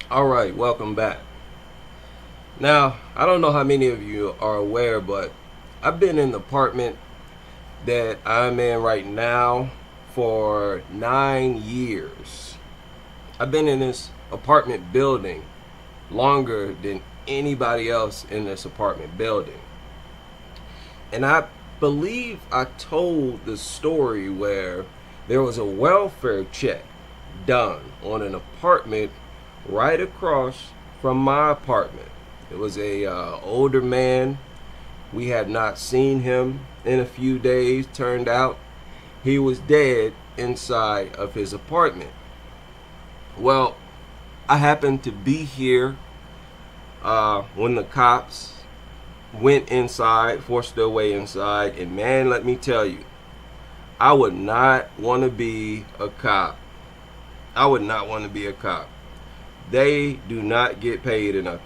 Alright, welcome back. Now, I don't know how many of you are aware, but I've been in the apartment that I'm in right now for 9 years. I've been in this apartment building longer than anybody else in this apartment building. And I believe I told the story where there was a welfare check done on an apartment right across from my apartment. It was a older man. We had not seen him in a few days. Turned out he was dead inside of his apartment. Well, I happened to be here when the cops went inside, forced their way inside, and man, let me tell you, I would not want to be a cop. I would not want to be a cop. They do not get paid enough.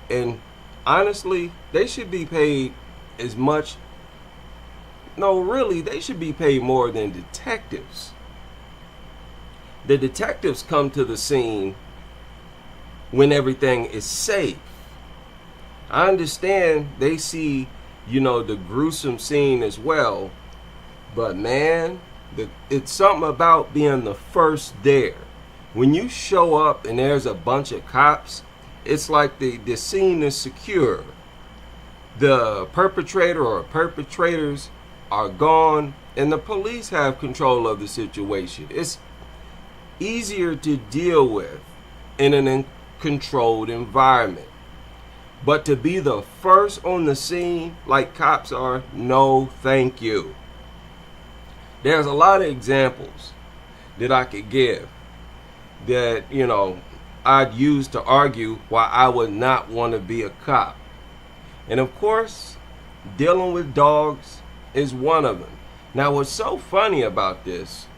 And honestly, they should be paid as much. No, really, they should be paid more than detectives. The detectives come to the scene when everything is safe. I understand they see, the gruesome scene as well. But man, it's something about being the first there. When you show up and there's a bunch of cops, it's like the scene is secure. The perpetrator or perpetrators are gone and the police have control of the situation. It's easier to deal with in an controlled environment. But to be the first on the scene like cops are, no thank you. There's a lot of examples that I could give that, I'd use to argue why I would not want to be a cop. And of course, dealing with dogs is one of them. Now, what's so funny about this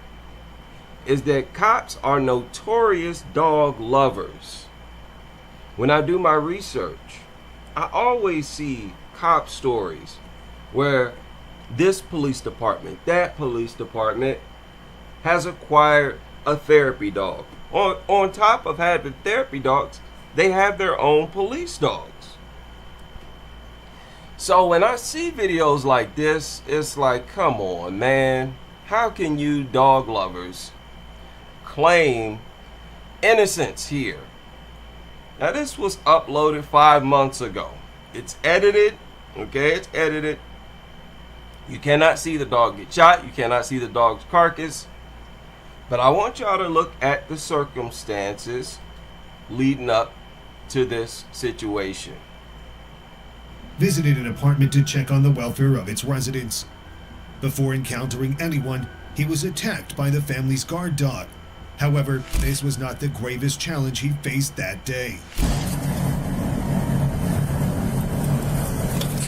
is that cops are notorious dog lovers. When I do my research, I always see cop stories where this police department, that police department has acquired a therapy dog. On top of having therapy dogs, they have their own police dogs. So when I see videos like this, it's like, come on, man. How can you dog lovers claim innocence here? Now, this was uploaded 5 months ago. It's edited, okay? It's edited. You cannot see the dog get shot. You cannot see the dog's carcass. But I want y'all to look at the circumstances leading up to this situation. Visited an apartment to check on the welfare of its residents. Before encountering anyone, he was attacked by the family's guard dog. However, this was not the gravest challenge he faced that day.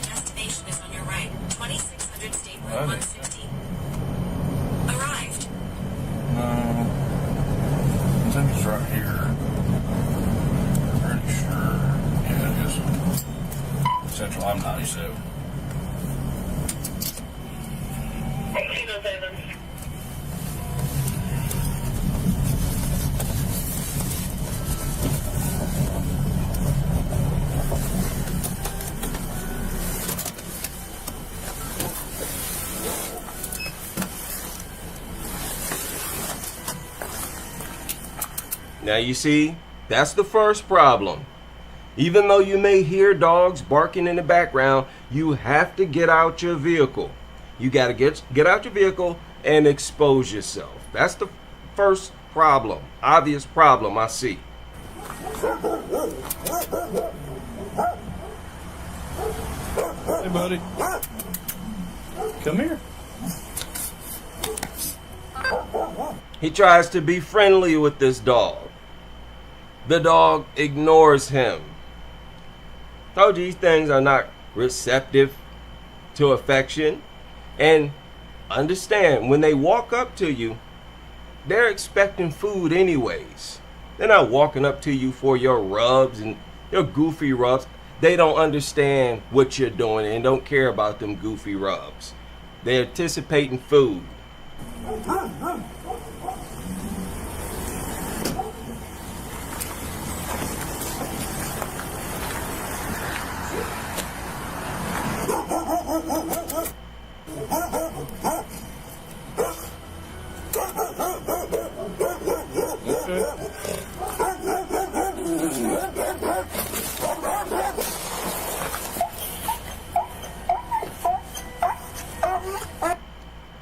Destination is on your right, 2600 State Road 160. Arrived. No. I think it's right here. Pretty sure. Yeah, it is. Central, I'm 97. 1807. Now you see, that's the first problem. Even though you may hear dogs barking in the background, you have to get out your vehicle. You got to get out your vehicle and expose yourself. That's the first problem, obvious problem I see. Hey, buddy. Come here. He tries to be friendly with this dog. The dog ignores him. Told you these things are not receptive to affection. And understand, when they walk up to you, they're expecting food anyways. They're not walking up to you for your rubs and your goofy rubs. They don't understand what you're doing and don't care about them goofy rubs. They're anticipating food.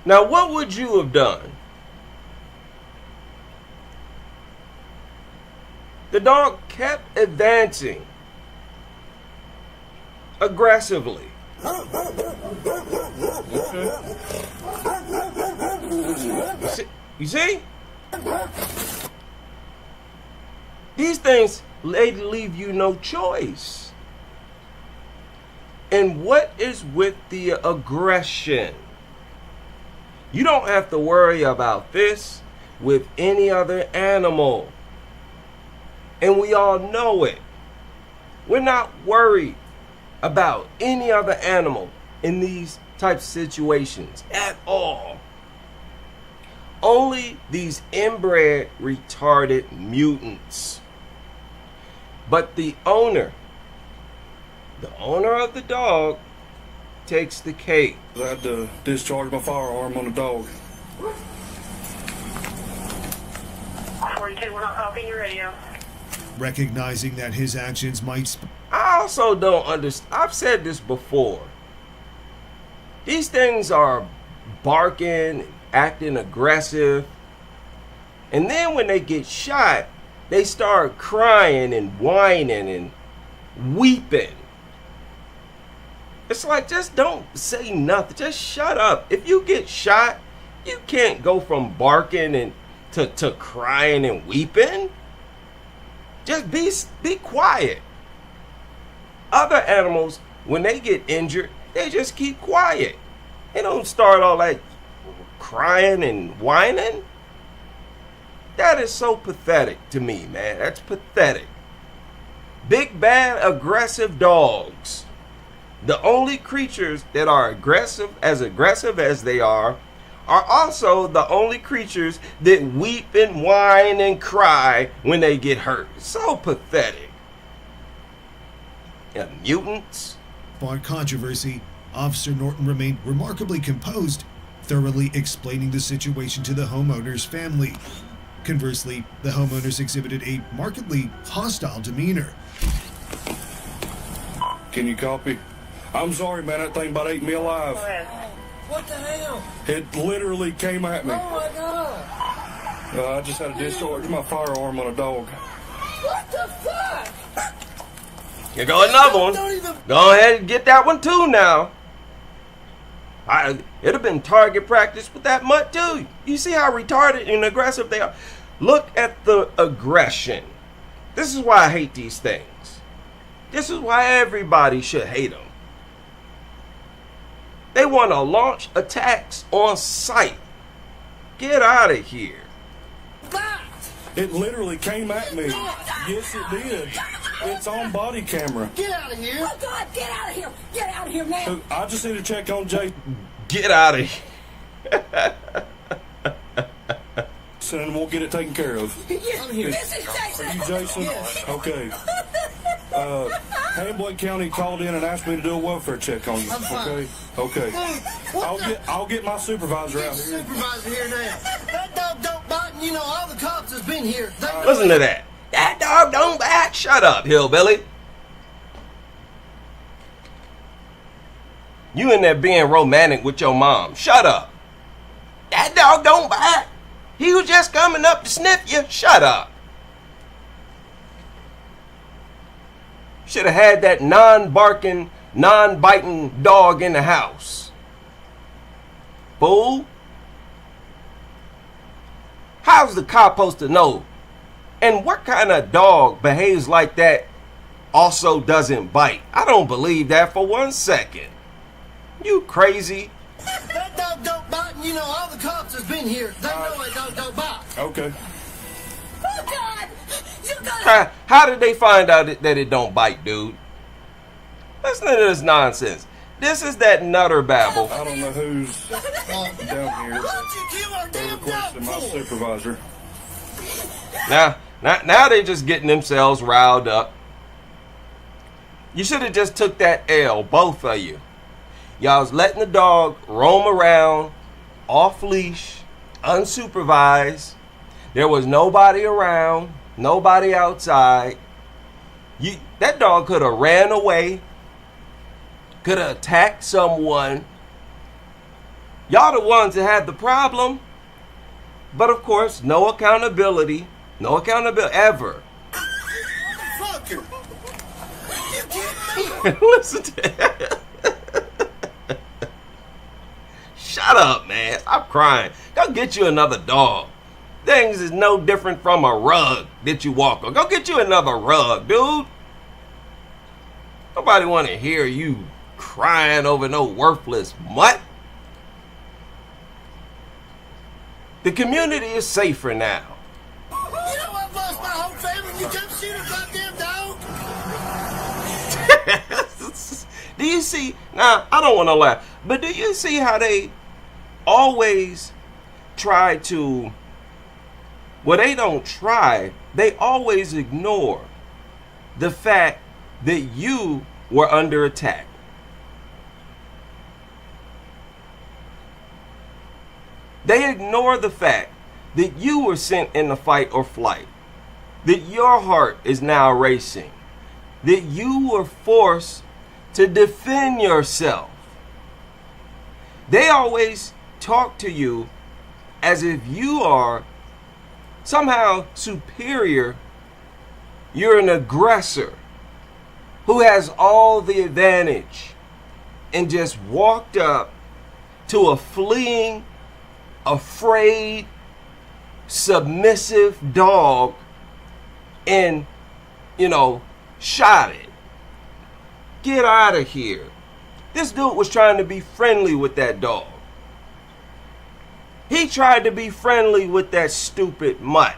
Now, what would you have done? The dog kept advancing aggressively. You see? These things, they leave you no choice. And what is with the aggression? You don't have to worry about this with any other animal. And we all know it. We're not worried about any other animal in these types of situations at all. Only these inbred, retarded mutants. But the owner of the dog, takes the cake. I had to discharge my firearm on the dog. 42, we're not copying your radio. Recognizing that his actions might I also don't understand. I've said this before. These things are barking, acting aggressive. And then when they get shot, they start crying and whining and weeping. It's like, just don't say nothing. Just shut up. If you get shot, you can't go from barking and to crying and weeping. Just be quiet. Other animals, when they get injured, they just keep quiet. They don't start all that crying and whining. That is so pathetic to me, man. That's pathetic. Big, bad, aggressive dogs. The only creatures that are aggressive as they are also the only creatures that weep and whine and cry when they get hurt. So pathetic. And mutants. spark controversy, Officer Norton remained remarkably composed, thoroughly explaining the situation to the homeowner's family. Conversely, the homeowners exhibited a markedly hostile demeanor. Can you copy? I'm sorry, man. That thing about ate me alive. What the hell? It literally came at me. Oh my god! I just had to discharge my firearm on a dog. What the fuck? Here go another one. Go ahead and get that one too now. It'd have been target practice with that mutt too. You see how retarded and aggressive they are? Look at the aggression. This is why I hate these things. This is why everybody should hate them. They want to launch attacks on sight. Get out of here. It literally came at me. Yes, it did. It's on body camera. Get out of here! Oh God, get out of here! Get out of here now! I just need to check on Jay. Get out of here. And we'll get it taken care of. I'm here. This is Jason. Are you Jason? Yes. Okay. Hamblin County called in and asked me to do a welfare check on you. I'm fine. Okay. I'll get my supervisor out here. Supervisor here now. That dog don't bite, and you know all the cops has been here. Listen to that. That dog don't bite. Shut up, hillbilly. You in there being romantic with your mom. Shut up. That dog don't bite. He was just coming up to sniff you. Shut up. Should have had that non-barking, non-biting dog in the house. Fool. How's the cop supposed to know? And what kind of dog behaves like that also doesn't bite? I don't believe that for 1 second. You crazy? That dog don't bite, and you know all the cops has been here. They know that dog don't bite. Okay. Oh God! You gotta... How did they find out that it don't bite, dude? Listen to this nonsense. This is that nutter babble. I don't know who's down here. What'd you kill our They damn dog requested my for? supervisor. Now they just getting themselves riled up. You should have just took that L, both of you. Y'all was letting the dog roam around, off leash, unsupervised. There was nobody around, nobody outside. That dog could have ran away, could have attacked someone. Y'all the ones that had the problem. But of course, no accountability. No accountability ever. Fucker! You kidding me? Listen to that. Shut up, man. Stop crying. Go get you another dog. Things is no different from a rug that you walk on. Go get you another rug, dude. Nobody want to hear you crying over no worthless mutt. The community is safer now. You know I've lost my whole family and you come shoot a goddamn dog? Do you see? Now, I don't want to laugh, but do you see how they always try to, well, they don't try, they always ignore the fact that you were under attack. They ignore the fact that you were sent in the fight or flight, that your heart is now racing, that you were forced to defend yourself. They always talk to you as if you are somehow superior. You're an aggressor who has all the advantage and just walked up to a fleeing, afraid, submissive dog and, shot it. Get out of here. This dude was trying to be friendly with that dog. He tried to be friendly with that stupid mutt.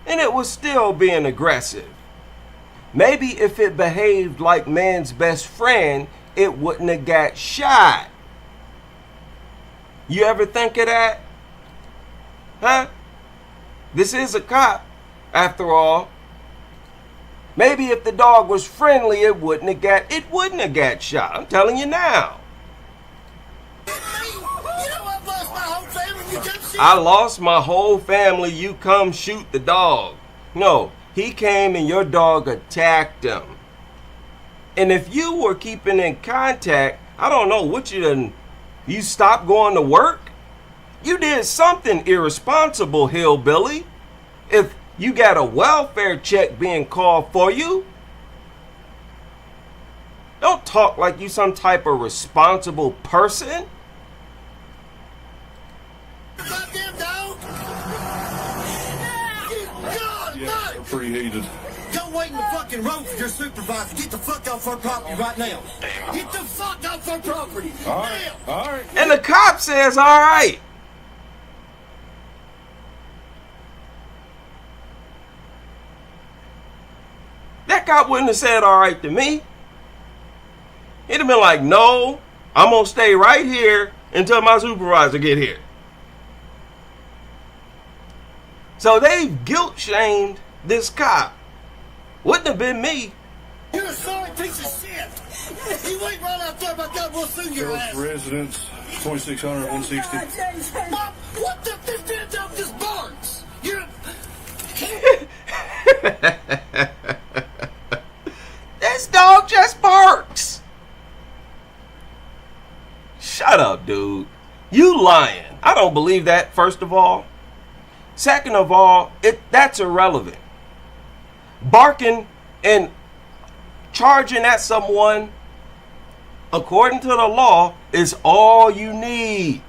And it was still being aggressive. Maybe if it behaved like man's best friend, it wouldn't have got shot. You ever think of that? Huh? This is a cop, after all. Maybe if the dog was friendly, it wouldn't have got shot. I'm telling you now. I lost my whole family. You come shoot the dog. No, he came and your dog attacked him. And if you were keeping in contact, I don't know what you stopped going to work? You did something irresponsible, Hillbilly. If you got a welfare check being called for you, don't talk like you some type of responsible person. Goddamn dog! Yeah, they're pretty heated. Go wait in the fucking road for your supervisor. Get the fuck off our property right now. Get the fuck off our property. All right, Now. all right. And the cop says, all right. That cop wouldn't have said all right to me. He'd have been like, no, I'm going to stay right here until my supervisor get here. So they've guilt shamed this cop. Wouldn't have been me. You're a sorry piece of shit. You wait right out there, my God, we'll sue your ass. Residence, 2600, 160. Mom, what the this damn dog just barks? You're This dog just barks. Shut up, dude. You lying. I don't believe that, first of all. Second of all, that's irrelevant. Barking and charging at someone, according to the law, is all you need.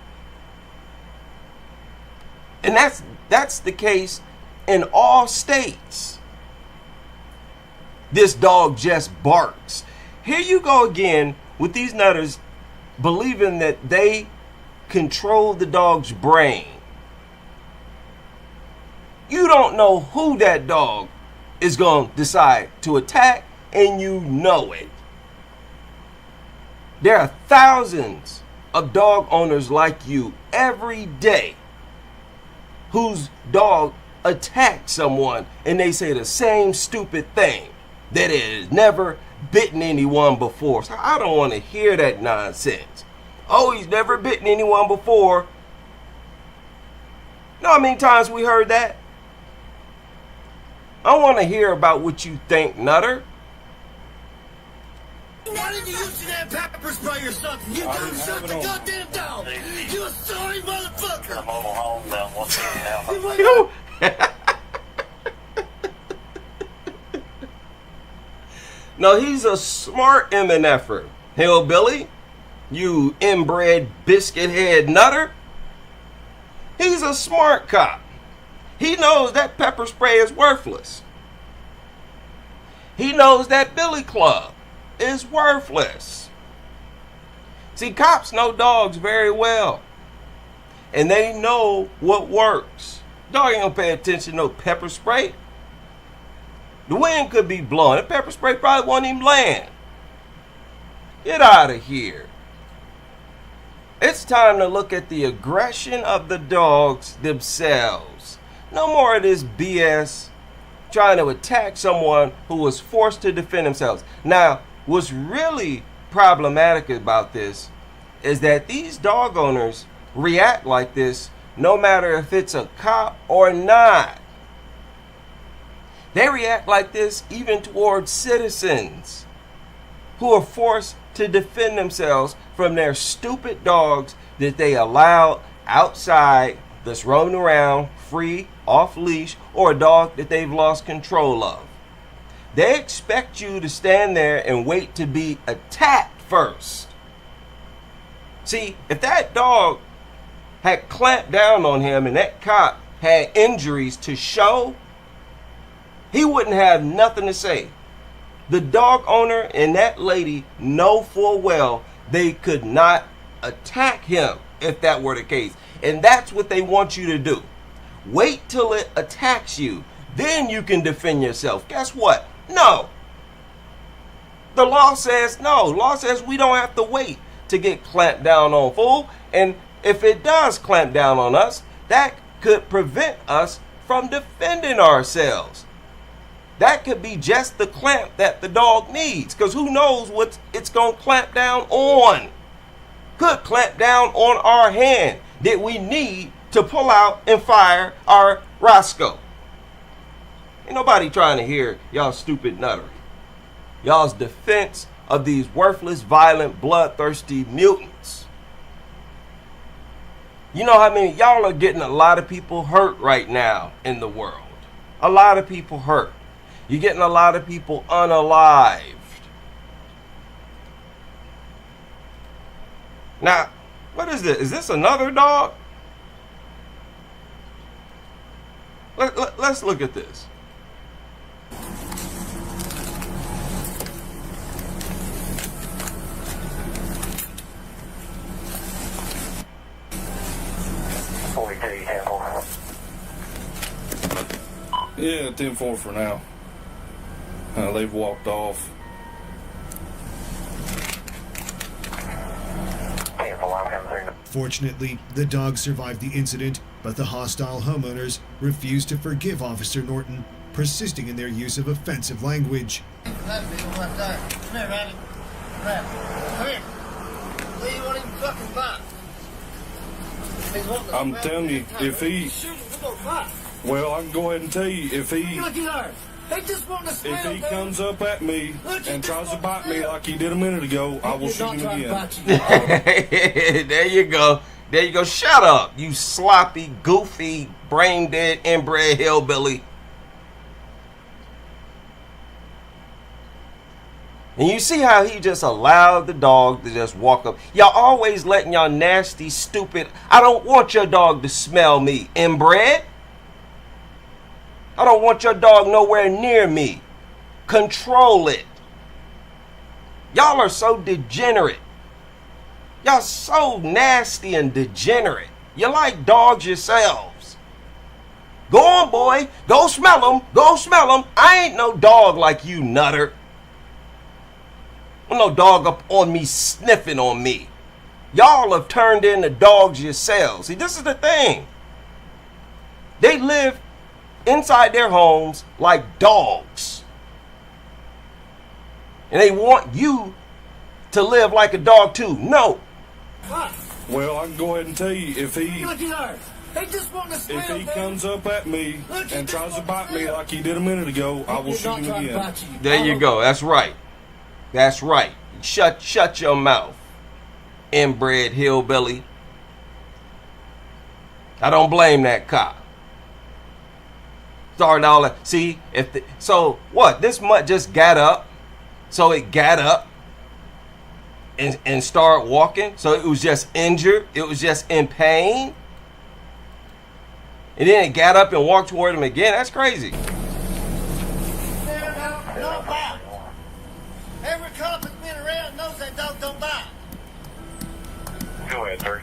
And that's the case in all states. This dog just barks. Here you go again with these nutters believing that they control the dog's brain. You don't know who that dog is going to decide to attack, and you know it. There are thousands of dog owners like you every day whose dog attacked someone and they say the same stupid thing, that it has never bitten anyone before. So I don't want to hear that nonsense. Oh, he's never bitten anyone before. Know how many times we heard that? I want to hear about what you think, Nutter. Why didn't you use that pepper spray or something? You done shot the goddamn dog. You a sorry motherfucker. The mobile home down what's going down. You No, he's a smart MNFer. Hillbilly, you inbred biscuit head nutter. He's a smart cop. He knows that pepper spray is worthless. He knows that billy club is worthless. See, cops know dogs very well. And they know what works. Dog ain't gonna pay attention to no pepper spray. The wind could be blowing. The pepper spray probably won't even land. Get out of here. It's time to look at the aggression of the dogs themselves. No more of this BS trying to attack someone who was forced to defend themselves. Now, what's really problematic about this is that these dog owners react like this no matter if it's a cop or not. They react like this even towards citizens who are forced to defend themselves from their stupid dogs that they allowed outside that's roaming around free, off leash, or a dog that they've lost control of. They expect you to stand there and wait to be attacked first. See, if that dog had clamped down on him and that cop had injuries to show, he wouldn't have nothing to say. The dog owner and that lady know full well they could not attack him if that were the case. And that's what they want you to do. Wait till it attacks you. Then you can defend yourself. Guess what? No. The law says no. Law says we don't have to wait to get clamped down on, fool. And if it does clamp down on us, that could prevent us from defending ourselves. That could be just the clamp that the dog needs, because who knows what it's going to clamp down on. Could clamp down on our hand that we need to pull out and fire our Roscoe. Ain't nobody trying to hear y'all stupid nuttery. Y'all's defense of these worthless, violent, bloodthirsty mutants. You know how many y'all are getting a lot of people hurt right now in the world. A lot of people hurt. You're getting a lot of people unalived. Now, what is this? Is this another dog? Let's look at this. Yeah, 10-4 for now. They've walked off. Fortunately, the dog survived the incident, but the hostile homeowners refused to forgive Officer Norton, persisting in their use of offensive language. Come here, Randy. Come here. What do you want him fucking back? I'm telling you, if he... Well, I can go ahead and tell you, if he... Look at her. He just wanted to smell, If he comes up at me and tries to bite me like he did a minute ago, I will shoot him again. There you go. There you go. Shut up, you sloppy, goofy, brain-dead, inbred hillbilly. And you see how he just allowed the dog to just walk up. Y'all always letting y'all nasty, stupid, I don't want your dog to smell me, inbred. I don't want your dog nowhere near me. Control it. Y'all are so degenerate. Y'all so nasty and degenerate. You like dogs yourselves. Go on, boy. Go smell them. Go smell them. I ain't no dog like you, nutter. No dog up on me sniffing on me. Y'all have turned into dogs yourselves. See, this is the thing. They live inside their homes like dogs. And they want you to live like a dog too. No. Well, I can go ahead and tell you, if he... Look at her. He just wanted to smell, If he baby. comes up at me Look, he and just tries to wanted bite me smell. like he did a minute ago, I will He's shoot not him trying to again. bite you. There you go. That's right. That's right. Shut your mouth, inbred hillbilly. I don't blame that cop. Starting all that. See, so what? This mutt just got up. So it got up and started walking. So it was just injured. It was just in pain. And then it got up and walked toward him again. That's crazy. No bite. Every cop that's been around knows that dog don't bite. Go ahead, sir.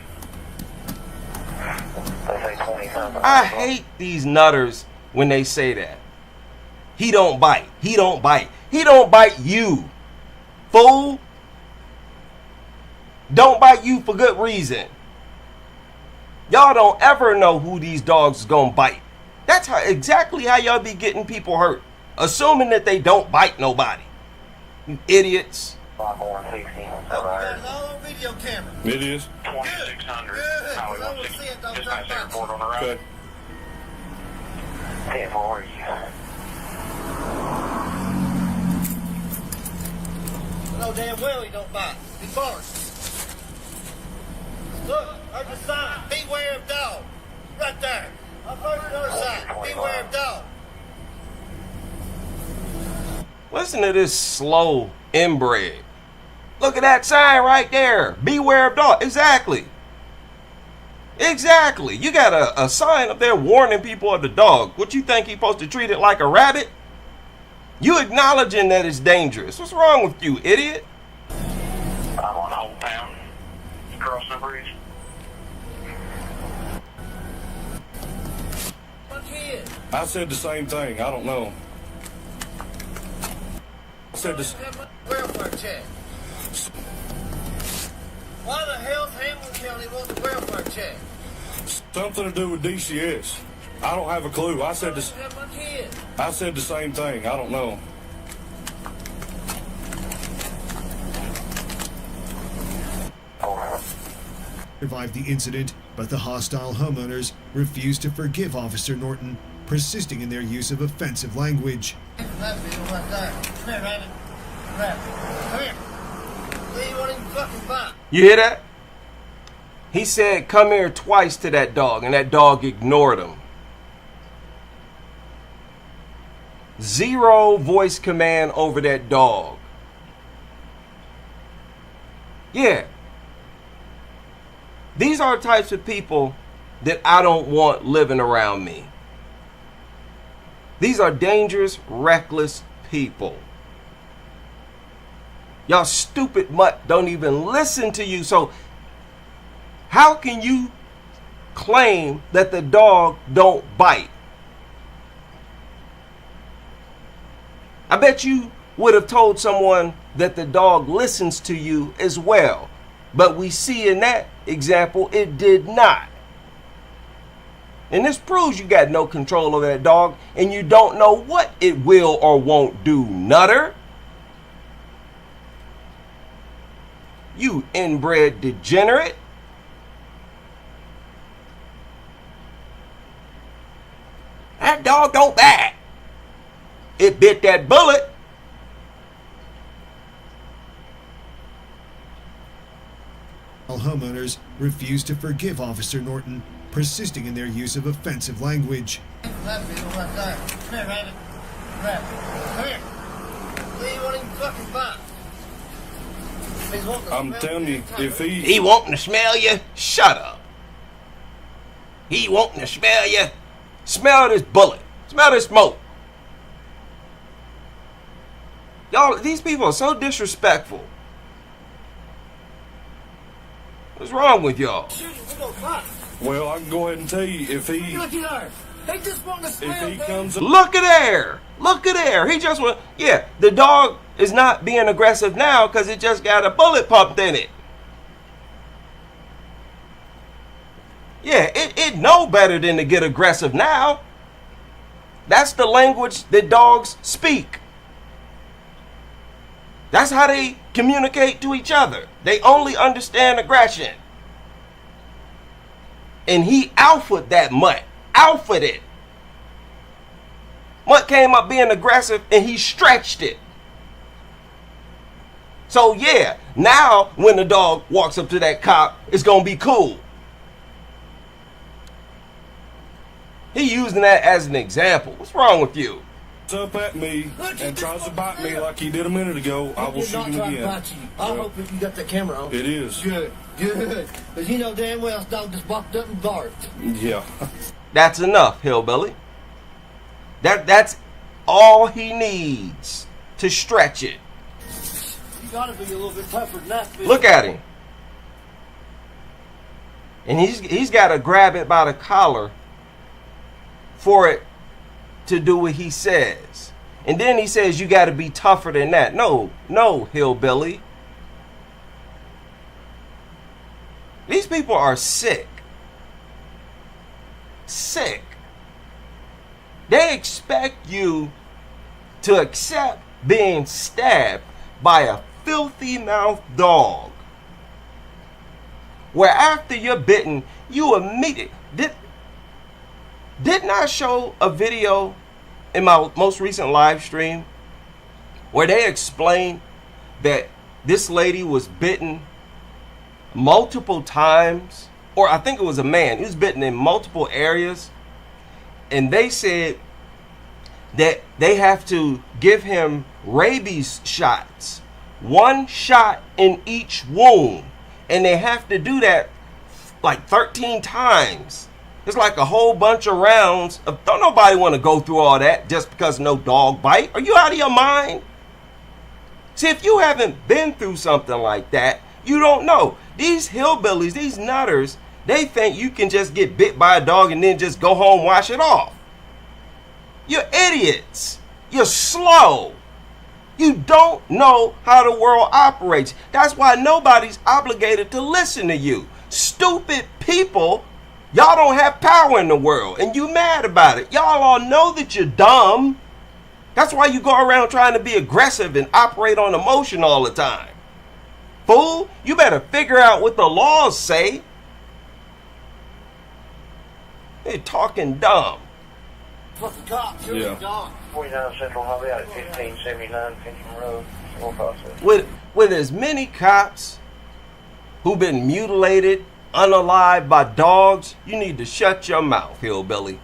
They say 20 I hate these nutters when they say that. He don't bite. He don't bite. He don't bite you, fool. Don't bite you for good reason. Y'all don't ever know who these dogs is gonna bite. That's exactly how y'all be getting people hurt, assuming that they don't bite nobody. You idiots. 160. Oh, we got it all on video camera. It is. 2600. Good. Highway I wanna see it, 160. don't Just try nice to bite airport on the right. Okay. 10 4, where are you? I know damn well he don't bite. He barks. Look, there's a sign. Beware of dog. Right there. I've heard another sign. Beware of dog. Listen to this slow inbred. Look at that sign right there. Beware of dog. Exactly. Exactly. You got a sign up there warning people of the dog. What you think he's supposed to treat it like a rabbit? You acknowledging that it's dangerous. What's wrong with you, idiot? I'm on Old Town. Crossing the bridge. My kid. I said the same thing. I don't know. I said this. Have my welfare check. Why the hell's Hamilton County want the welfare check? Something to do with DCS. I don't have a clue. I said this. Have my kid. I said the same thing. I don't know. Survived the incident, but the hostile homeowners refused to forgive Officer Norton, persisting in their use of offensive language. That video right there. Come here, Rabbit. Rabbit. Come here. He won't even fucking bite. You hear that? He said, come here twice to that dog, and that dog ignored him. Zero voice command over that dog. Yeah. These are the types of people that I don't want living around me. These are dangerous, reckless people. Y'all stupid mutt don't even listen to you. So how can you claim that the dog don't bite? I bet you would have told someone that the dog listens to you as well. But we see in that example, it did not. And this proves you got no control over that dog and you don't know what it will or won't do, nutter. You inbred degenerate. That dog don't bite. It bit that bullet. Homeowners refused to forgive Officer Norton, persisting in their use of offensive language. That video right there. Come here, Rabbit. Rabbit. Come here. He won't even fucking bite. He's wanting to I'm smell telling you, the if time. He wanting to smell you? Shut up. He wanting to smell you? Smell this bullet. Smell this smoke. Y'all, these people are so disrespectful. What's wrong with y'all? Shoot him, we gonna fight. Well, I can go ahead and tell you if he Look at her. He just wanted to smell, if he baby. comes up. Look at there. Look at there. He just went, yeah, the dog is not being aggressive now because it just got a bullet pumped in it. Yeah, it know better than to get aggressive now. That's the language that dogs speak. That's how they communicate to each other. They only understand aggression. And he alphaed that mutt. Alphaed it. Mutt came up being aggressive and he stretched it. So yeah, now when the dog walks up to that cop, it's going to be cool. He using that as an example. What's wrong with you? Up at me and tries to bite me like he did a minute ago, I will shoot him again. I hope if you got the camera on. It is. Good. Because you know damn well this dog just walked up and barked. Yeah. That's enough, Hillbilly. That's all he needs to stretch it. You gotta be a little bit tougher than that. Bill. Look at him. And he's got to grab it by the collar for it to do what he says. And then he says you got to be tougher than that. No, Hillbilly. These people are sick. Sick. They expect you to accept being stabbed by a filthy mouthed dog. Where after you're bitten, you immediately... Didn't I show a video in my most recent live stream where they explained that this lady was bitten multiple times? Or I think it was a man. He was bitten in multiple areas. And they said that they have to give him rabies shots. 1 shot in each wound. And they have to do that like 13 times. It's like a whole bunch of rounds. Don't nobody want to go through all that just because no dog bite. Are you out of your mind? See, if you haven't been through something like that, you don't know. These hillbillies, these nutters, they think you can just get bit by a dog and then just go home, wash it off. You're idiots. You're slow. You don't know how the world operates. That's why nobody's obligated to listen to you. Stupid people. Y'all don't have power in the world, and you mad about it. Y'all all know that you're dumb. That's why you go around trying to be aggressive and operate on emotion all the time. Fool, you better figure out what the laws say. They're talking dumb. What's the cops? You're Yeah. gone. 49 Central Highway out at 1579 Pinkham Road, North Austin. With as many cops who've been mutilated, unalived by dogs, you need to shut your mouth, hillbilly.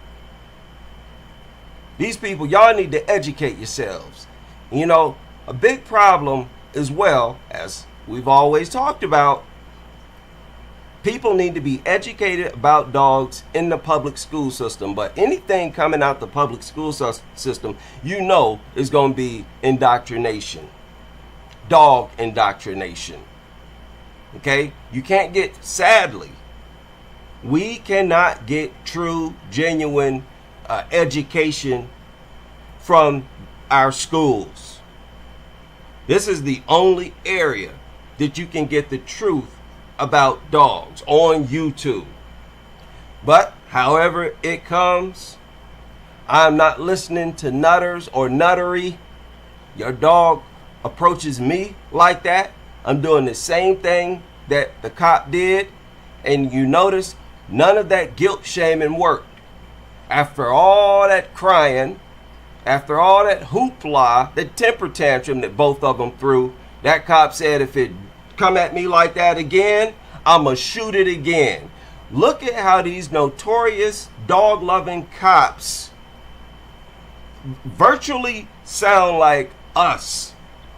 These people, y'all need to educate yourselves. You know, a big problem as well, as we've always talked about, people need to be educated about dogs in the public school system. But anything coming out the public school system, you know, is going to be indoctrination. Dog indoctrination. Okay? You can't get, sadly, we cannot get true, genuine education from our schools. This is the only area that you can get the truth about dogs on YouTube. But however it comes, I'm not listening to nutters or nuttery. Your dog approaches me like that, I'm doing the same thing that the cop did. And you notice none of that guilt shaming worked. After all that crying, after all that hoopla, that temper tantrum that both of them threw, that cop said, if it come at me like that again, I'ma shoot it again. Look at how these notorious dog-loving cops virtually sound like us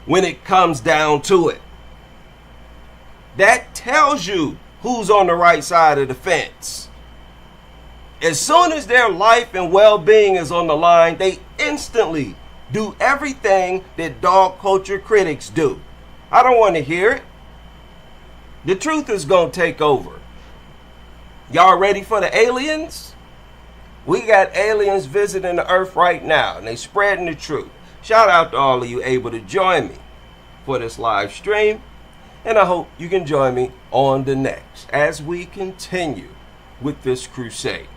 when it comes down to it. That tells you who's on the right side of the fence. As soon as their life and well-being is on the line, they instantly do everything that dog culture critics do. I don't want to hear it. The truth is going to take over. Y'all ready for the aliens? We got aliens visiting the earth right now, and they spreading the truth. Shout out to all of you able to join me for this live stream. And I hope you can join me on the next as we continue with this crusade.